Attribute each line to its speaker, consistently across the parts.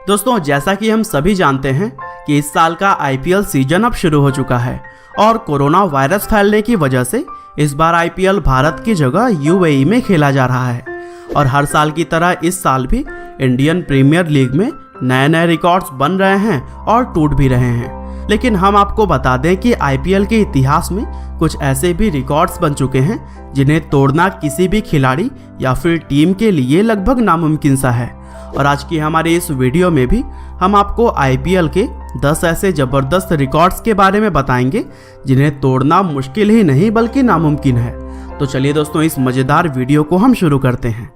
Speaker 1: दोस्तों, जैसा कि हम सभी जानते हैं कि इस साल का आईपीएल सीजन अब शुरू हो चुका है और कोरोना वायरस फैलने की वजह से इस बार आईपीएल भारत की जगह यूएई में खेला जा रहा है। और हर साल की तरह इस साल भी इंडियन प्रीमियर लीग में नए नए रिकॉर्ड्स बन रहे हैं और टूट भी रहे हैं। लेकिन हम आपको बता दें कि आईपीएल के इतिहास में कुछ ऐसे भी रिकॉर्ड्स बन चुके हैं जिन्हें तोड़ना किसी भी खिलाड़ी या फिर टीम के लिए लगभग नामुमकिन सा है। और आज की हमारे इस वीडियो में भी हम आपको आईपीएल के 10 ऐसे जबरदस्त रिकॉर्ड्स के बारे में बताएंगे जिन्हें तोड़ना मुश्किल ही नहीं बल्कि नामुमकिन है। तो चलिए दोस्तों, इस मजेदार वीडियो को हम शुरू करते हैं।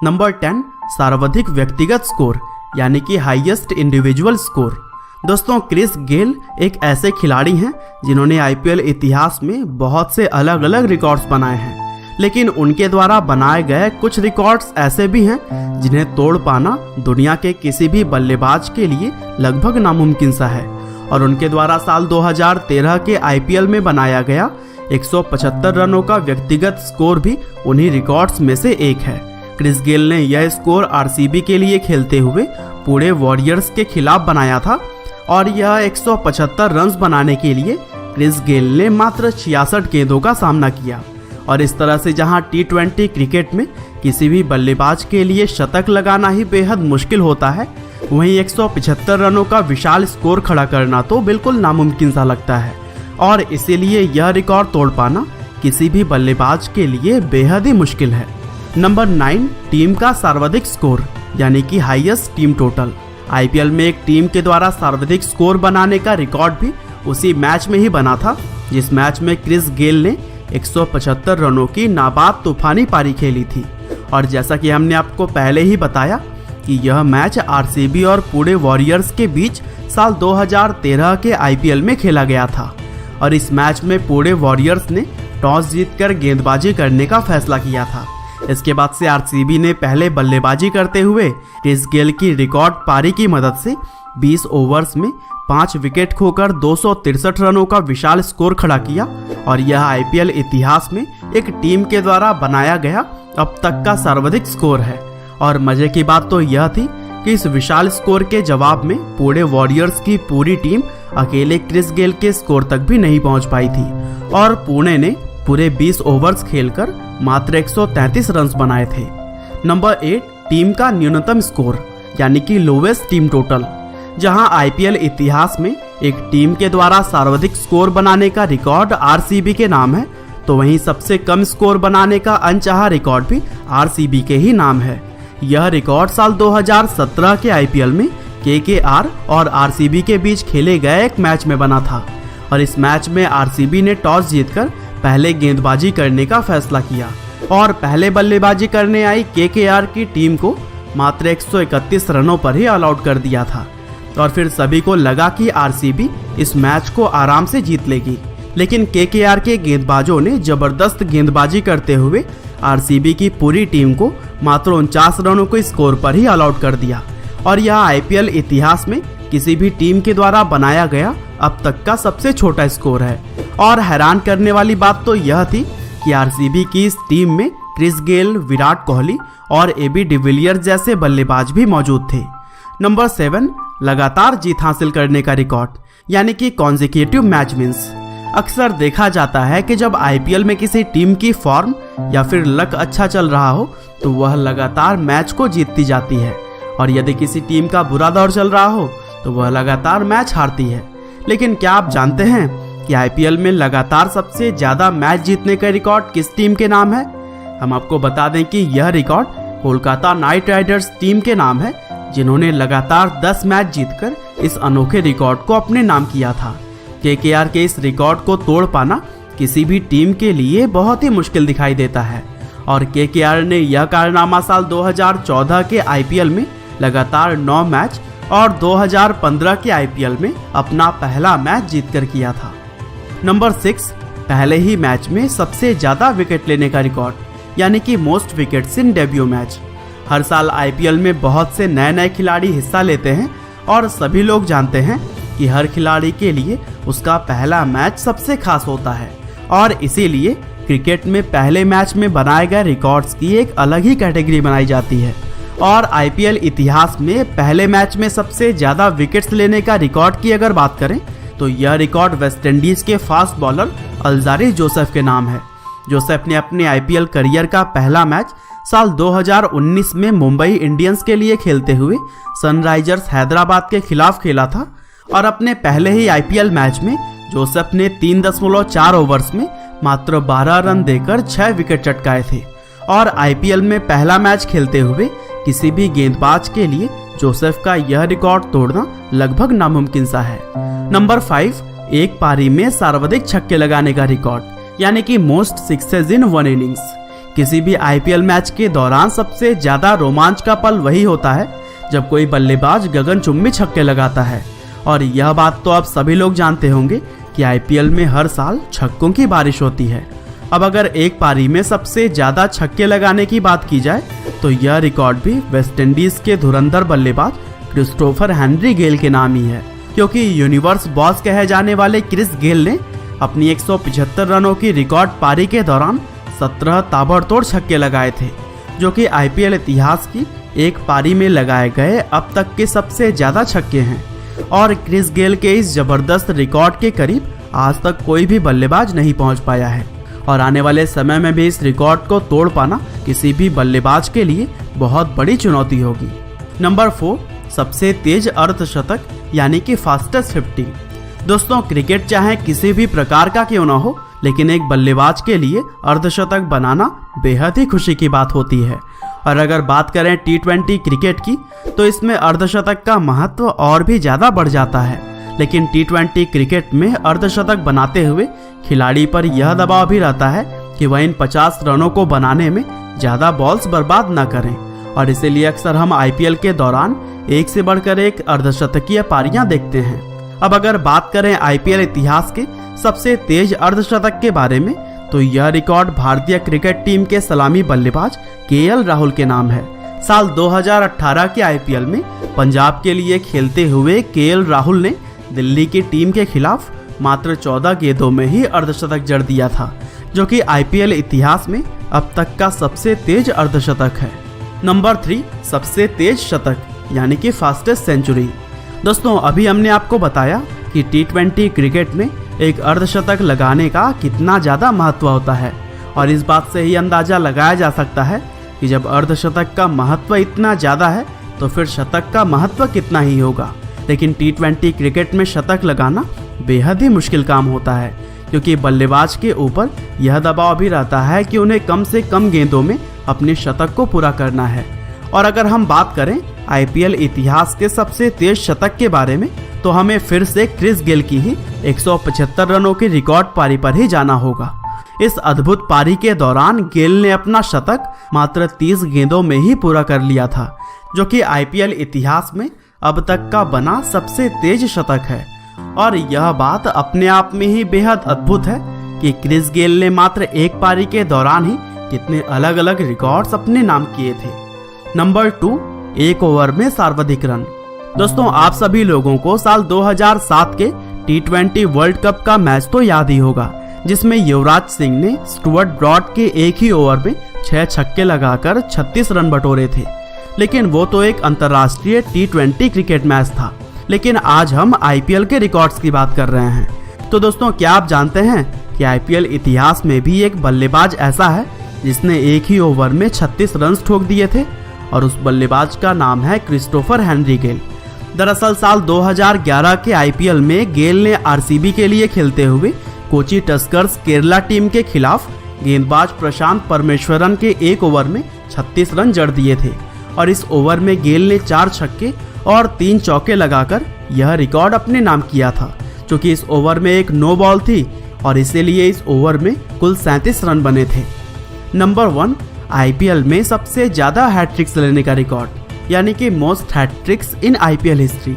Speaker 1: नंबर 10, सर्वाधिक व्यक्तिगत स्कोर यानी कि हाईएस्ट इंडिविजुअल स्कोर। दोस्तों, क्रिस गेल एक ऐसे खिलाड़ी हैं जिन्होंने आईपीएल इतिहास में बहुत से अलग अलग रिकॉर्ड्स बनाए हैं, लेकिन उनके द्वारा बनाए गए कुछ रिकॉर्ड्स ऐसे भी हैं जिन्हें तोड़ पाना दुनिया के किसी भी बल्लेबाज के लिए लगभग नामुमकिन सा है। और उनके द्वारा साल 2013 के आईपीएल में बनाया गया 175 रनों का व्यक्तिगत स्कोर भी उन्हीं रिकॉर्ड्स में से एक है। क्रिस गेल ने यह स्कोर आरसीबी के लिए खेलते हुए पुणे वॉरियर्स के खिलाफ बनाया था और यह 175 रन्स बनाने के लिए क्रिस गेल ने मात्र 66 गेंदों का सामना किया। और इस तरह से जहां टी20 क्रिकेट में किसी भी बल्लेबाज के लिए शतक लगाना ही बेहद मुश्किल होता है, वहीं 175 रनों का विशाल स्कोर खड़ा करना तो बिल्कुल नामुमकिन सा लगता है। और इसीलिए यह रिकॉर्ड तोड़ पाना किसी भी बल्लेबाज के लिए बेहद ही मुश्किल है। नंबर 9, टीम का सर्वाधिक स्कोर यानी कि हाईएस्ट टीम टोटल। आईपीएल में एक टीम के द्वारा सर्वाधिक स्कोर बनाने का रिकॉर्ड भी उसी मैच में ही बना था जिस मैच में क्रिस गेल ने 175 रनों की नाबाद तूफानी पारी खेली थी। और जैसा कि हमने आपको पहले ही बताया कि यह मैच आरसीबी और पुणे वॉरियर्स के बीच साल 2013 के आईपीएल में खेला गया था। और इस मैच में पुणे वॉरियर्स ने टॉस जीतकर गेंदबाजी करने का फैसला किया था। इसके बाद से आरसीबी ने पहले बल्लेबाजी करते हुए क्रिस गेल की रिकॉर्ड पारी की मदद से 20 ओवर्स में 5 विकेट खोकर 263 रनों का विशाल स्कोर खड़ा किया। और यह आईपीएल इतिहास में एक टीम के द्वारा बनाया गया अब तक का सर्वाधिक स्कोर है। और मजे की बात तो यह थी कि इस विशाल स्कोर के जवाब में पुणे वॉरियर्स की पूरी टीम अकेले क्रिस गेल के स्कोर तक भी नहीं पहुंच पाई थी और पुणे ने पूरे 20 ओवर्स खेलकर मात्र 133 रन्स बनाए थे। नंबर 8, टीम का न्यूनतम स्कोर यानी कि लोवेस्ट टीम टोटल। जहां आईपीएल इतिहास में एक टीम के द्वारा सर्वाधिक स्कोर बनाने का रिकॉर्ड आरसीबी के नाम है, तो वहीं सबसे कम स्कोर बनाने का अनचाहा रिकॉर्ड भी आरसीबी के ही नाम है। यह रिकॉर्ड साल 2017 के आईपीएल में केकेआर और आरसीबी के बीच खेले गए एक मैच में बना था। और इस मैच में आरसीबी ने टॉस जीतकर पहले गेंदबाजी करने का फैसला किया और पहले बल्लेबाजी करने आई केकेआर की टीम को मात्र 131 रनों पर ही ऑल आउट कर दिया था। और फिर सभी को लगा कि आरसीबी इस मैच को आराम से जीत लेगी, लेकिन केकेआर के गेंदबाजों ने जबरदस्त गेंदबाजी करते हुए आरसीबी की पूरी टीम को मात्र 49 रनों के स्कोर पर ही ऑल आउट कर दिया। और यह आईपीएल इतिहास में किसी भी टीम के द्वारा बनाया गया अब तक का सबसे छोटा स्कोर है। और हैरान करने वाली बात तो यह थी कि आरसीबी की इस टीम में क्रिस गेल, विराट कोहली और एबी डिविलियर्स जैसे बल्लेबाज भी मौजूद थे। नंबर 7, लगातार जीत हासिल करने का रिकॉर्ड यानी कि कॉन्सेक्यूटिव मैच विन्स। अक्सर देखा जाता है कि जब आईपीएल में किसी टीम की फॉर्म या फिर लक अच्छा चल रहा हो तो वह लगातार मैच को जीतती जाती है, और यदि किसी टीम का बुरा दौर चल रहा हो तो वह लगातार मैच हारती है। लेकिन क्या आप जानते हैं कि आईपीएल में लगातार सबसे ज्यादा मैच जीतने का रिकॉर्ड किस टीम के नाम है? हम आपको बता दें कि यह record Kolkata night Riders team के नाम है, जिन्होंने लगातार 10 मैच जीतकर इस अनोखे रिकॉर्ड को अपने नाम किया था। केकेआर के इस रिकॉर्ड को तोड़ पाना किसी भी टीम के लिए बहुत ही मुश्किल दिखाई देता है। और केकेआर ने यह कारनामा साल 2014 के आईपीएल में लगातार 9 मैच और 2015 के आईपीएल में अपना पहला मैच जीतकर किया था। नंबर 6, पहले ही मैच में सबसे ज्यादा विकेट लेने का रिकॉर्ड यानी कि most wickets in debut match. हर साल आईपीएल में बहुत से नए नए खिलाड़ी हिस्सा लेते हैं और सभी लोग जानते हैं कि हर खिलाड़ी के लिए उसका पहला मैच सबसे खास होता है। और इसीलिए क्रिकेट में पहले मैच में बनाए गए रिकॉर्ड्स की एक अलग ही कैटेगरी बनाई जाती है। और आईपीएल इतिहास में पहले मैच में सबसे ज़्यादा विकेट्स लेने का रिकॉर्ड की अगर बात करें तो यह रिकॉर्ड वेस्टइंडीज़ के फास्ट बॉलर अल्जारी जोसेफ के नाम है। जोसेफ ने अपने आईपीएल करियर का पहला मैच साल 2019 में मुंबई इंडियंस के लिए खेलते हुए सनराइजर्स हैदराबाद के खिलाफ खेला था और अपने पहले ही आईपीएल मैच में जोसेफ ने 3.4 ओवर्स में मात्र 12 रन देकर 6 विकेट चटकाए थे और आईपीएल में पहला मैच खेलते हुए किसी भी गेंदबाज के लिए जोसेफ का यह रिकॉर्ड तोड़ना लगभग नामुमकिन सा है। नंबर 5, एक पारी में सर्वाधिक छक्के लगाने का रिकॉर्ड यानी कि most sixes in one innings. किसी भी आईपीएल मैच के दौरान सबसे ज्यादा रोमांच का पल वही होता है जब कोई बल्लेबाज गगनचुंबी छक्के लगाता है और यह बात तो आप सभी लोग जानते होंगे कि आईपीएल में हर साल छक्कों की बारिश होती है। अब अगर एक पारी में सबसे ज्यादा छक्के लगाने की बात की जाए तो यह रिकॉर्ड भी वेस्टइंडीज के धुरंधर बल्लेबाज क्रिस्टोफर हेनरी गेल के नाम ही है, क्योंकि यूनिवर्स बॉस कहे जाने वाले क्रिस गेल ने अपनी 175 रनों की रिकॉर्ड पारी के दौरान 17 ताबड़तोड़ छक्के लगाए थे, जो कि आईपीएल इतिहास की एक पारी में लगाए गए अब तक के सबसे ज्यादा छक्के हैं और क्रिस गेल के इस जबरदस्त रिकॉर्ड के करीब आज तक कोई भी बल्लेबाज नहीं पहुंच पाया है और आने वाले समय में भी इस रिकॉर्ड को तोड़ पाना किसी भी बल्लेबाज के लिए बहुत बड़ी चुनौती होगी। नंबर 4, सबसे तेज अर्धशतक यानी कि फास्टेस्ट 50। दोस्तों, क्रिकेट चाहे किसी भी प्रकार का क्यों ना हो, लेकिन एक बल्लेबाज के लिए अर्धशतक बनाना बेहद ही खुशी की बात होती है और अगर बात करें T20 क्रिकेट की तो इसमें अर्धशतक का महत्व और भी ज़्यादा बढ़ जाता है। लेकिन T20 क्रिकेट में अर्धशतक बनाते हुए खिलाड़ी पर यह दबाव भी रहता है कि वह इन 50 रनों को बनाने में ज़्यादा बॉल्स बर्बाद न करें और इसीलिए अक्सर हम आईपीएल के दौरान एक से बढ़कर एक अर्धशतकीय पारियां देखते हैं। अब अगर बात करें आईपीएल इतिहास के सबसे तेज अर्धशतक के बारे में तो यह रिकॉर्ड भारतीय क्रिकेट टीम के सलामी बल्लेबाज केएल राहुल के नाम है। साल 2018 के आईपीएल में पंजाब के लिए खेलते हुए केएल राहुल ने दिल्ली की टीम के खिलाफ मात्र 14 गेंदों में ही अर्धशतक जड़ दिया था, जो कि आईपीएल इतिहास में अब तक का सबसे तेज अर्धशतक है। नंबर 3, सबसे तेज शतक यानी कि फास्टेस्ट सेंचुरी। दोस्तों, अभी हमने आपको बताया कि T20 क्रिकेट में एक अर्धशतक लगाने का कितना ज़्यादा महत्व होता है और इस बात से ही अंदाज़ा लगाया जा सकता है कि जब अर्धशतक का महत्व इतना ज़्यादा है तो फिर शतक का महत्व कितना ही होगा। लेकिन T20 क्रिकेट में शतक लगाना बेहद ही मुश्किल काम होता है, क्योंकि बल्लेबाज के ऊपर यह दबाव भी रहता है कि उन्हें कम से कम गेंदों में अपने शतक को पूरा करना है। और अगर हम बात करें आईपीएल इतिहास के सबसे तेज शतक के बारे में तो हमें फिर से क्रिस गेल की ही 175 रनों की रिकॉर्ड पारी पर ही जाना होगा। इस अद्भुत पारी के दौरान गेल ने अपना शतक मात्र 30 गेंदों में ही पूरा कर लिया था, जो कि आईपीएल इतिहास में अब तक का बना सबसे तेज शतक है। और यह बात अपने आप में ही बेहद अद्भुत है कि क्रिस गेल ने मात्र एक पारी के दौरान ही कितने अलग अलग रिकॉर्ड्स अपने नाम किए थे। नंबर 2, एक ओवर में सर्वाधिक रन। दोस्तों, आप सभी लोगों को साल 2007 के T20 वर्ल्ड कप का मैच तो याद ही होगा, जिसमें युवराज सिंह ने स्टुअर्ट ब्रॉड के एक ही ओवर में 6 छक्के लगाकर 36 रन बटोरे थे। लेकिन वो तो एक अंतर्राष्ट्रीय T20 क्रिकेट मैच था, लेकिन आज हम आईपीएल के रिकॉर्ड्स की बात कर रहे हैं। तो दोस्तों, क्या आप जानते हैं कि आईपीएल इतिहास में भी एक बल्लेबाज ऐसा है जिसने एक ही ओवर में 36 रन ठोक दिए थे और उस बल्लेबाज का नाम है क्रिस्टोफर हेनरी गेल। दरअसल साल 2011 के आईपीएल में गेल ने आरसीबी के लिए खेलते हुए कोची टस्कर्स केरला टीम के खिलाफ गेंदबाज प्रशांत परमेश्वरन के एक ओवर में 36 रन जड़ दिए थे और इस ओवर में गेल ने 4 छक्के और 3 चौके लगाकर यह रिकॉर्ड अपने नाम किया था, क्योंकि इस ओवर में एक नो बॉल थी और इसीलिए इस ओवर में कुल 37 रन बने थे। नंबर 1, आईपीएल में सबसे ज्यादा हैट्रिक्स लेने का रिकॉर्ड यानी कि most hat-tricks in IPL history.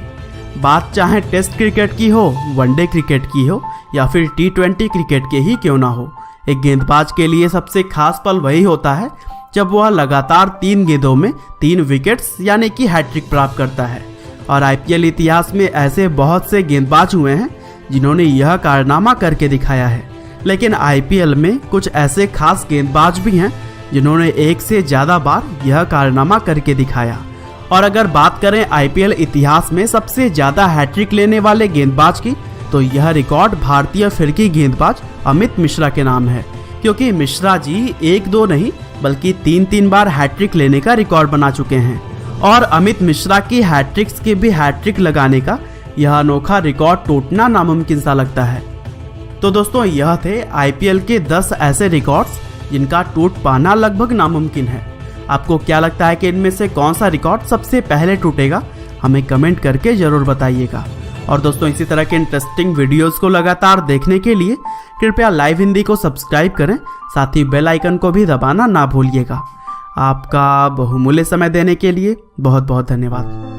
Speaker 1: बात चाहे टेस्ट क्रिकेट की हो, वनडे क्रिकेट की हो या फिर T20 क्रिकेट के ही क्यों ना हो, एक गेंदबाज के लिए सबसे खास पल वही होता है जब वह लगातार 3 गेंदों में 3 विकेट्स यानी कि हैट्रिक प्राप्त करता है। और आईपीएल इतिहास में ऐसे बहुत से गेंदबाज हुए हैं जिन्होंने यह कारनामा करके दिखाया है, लेकिन आईपीएल में कुछ ऐसे खास गेंदबाज भी हैं जिन्होंने एक से ज़्यादा बार यह कारनामा करके दिखाया। और अगर बात करें आईपीएल इतिहास में सबसे ज़्यादा हैट्रिक लेने वाले गेंदबाज की, तो यह रिकॉर्ड भारतीय फिरकी गेंदबाज अमित मिश्रा के नाम है, क्योंकि मिश्रा जी 1-2 नहीं बल्कि 3-3 बार हैट्रिक लेने का रिकॉर्ड बना चुके हैं। और अमित मिश्रा की हैट्रिक्स के भी हैट्रिक लगाने का यह अनोखा रिकॉर्ड टूटना नामुमकिन सा लगता है। तो दोस्तों, यह थे आईपीएल के 10 ऐसे रिकॉर्ड्स जिनका टूट पाना लगभग नामुमकिन है। आपको क्या लगता है कि इनमें से कौन सा रिकॉर्ड सबसे पहले टूटेगा? हमें कमेंट करके ज़रूर बताइएगा। और दोस्तों, इसी तरह के इंटरेस्टिंग वीडियोस को लगातार देखने के लिए कृपया लाइव हिंदी को सब्सक्राइब करें, साथ ही बेल आइकन को भी दबाना ना भूलिएगा। आपका बहुमूल्य समय देने के लिए बहुत बहुत धन्यवाद।